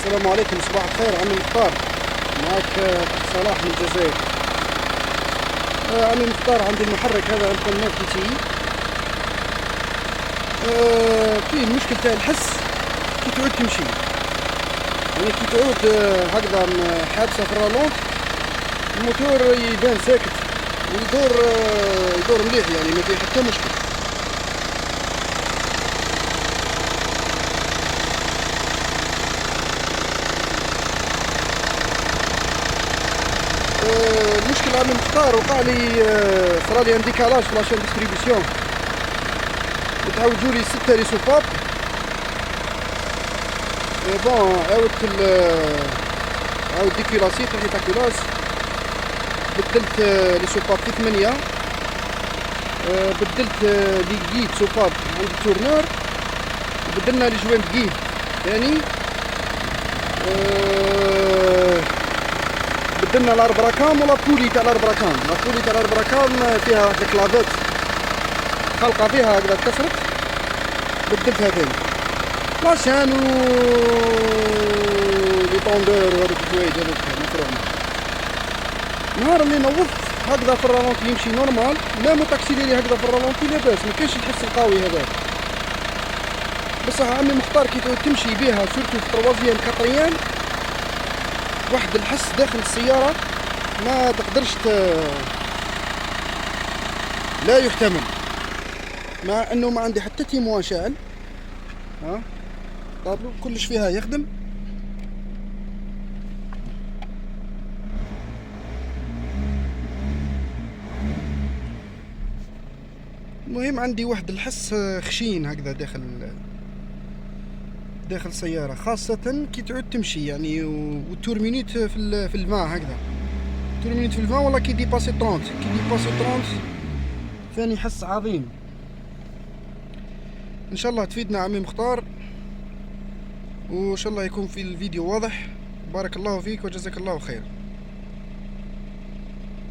السلام عليكم، صباح الخير عمي مختار. معك صلاح من الجزائر. عمي مختار، عندي المحرك هذا امبريمات بي تي فيه المشكل تاع الحس كي تعود تمشي، يعني كي تعود هكذا حادثة في الرالونت الموتور يبان ساكت ويدور مليح، يعني ما فيه حتى مشكل. المشكل عمي مختار وقع لي، صرالي ان ديكالاج في لاشين ديستريبيسيون، تعوجولي 6 لي سوباب. بون عاود ديكولاسي طيحي تاكولاج، بدلت لي سوباب في 8، بدلت لي جيد سوباب عند التورنور، وبدلنا لي جوين جيد ثاني، بدلنا الاربراكام ولا بولي تاع الاربراكام. لابولي تاع الاربراكام فيها واحد الكلافات خلقة فيها هكذا تكسرت، بدلتها ثاني. لاشان و لي طوندور وهذوك الحوايج هذوك مفروغ. نهار اللي نوضت هكذا في الرالونتي يمشي نورمال، ميم تاكسيليري هكذا في الرالونتي لاباس، ما كاينش الحس القوي هذاك. بصح عمي مختار كي تعود تمشي بها سورتو في تروازيام كاتريام، واحد الحس داخل السيارة ما تقدرش لا يحتمل، مع انه ما عندي حتى تيموان شاعل. طابلو كلش فيها يخدم. المهم عندي واحد الحس خشين هكذا داخل السيارة، خاصة كي تعود تمشي يعني والتورمينيت في الماء هكذا، تورمينيت في الماء، والله كي ديباسي 30 ثاني حس عظيم. ان شاء الله تفيدنا عمي مختار، وان شاء الله يكون في الفيديو واضح. بارك الله فيك وجزاك الله خير.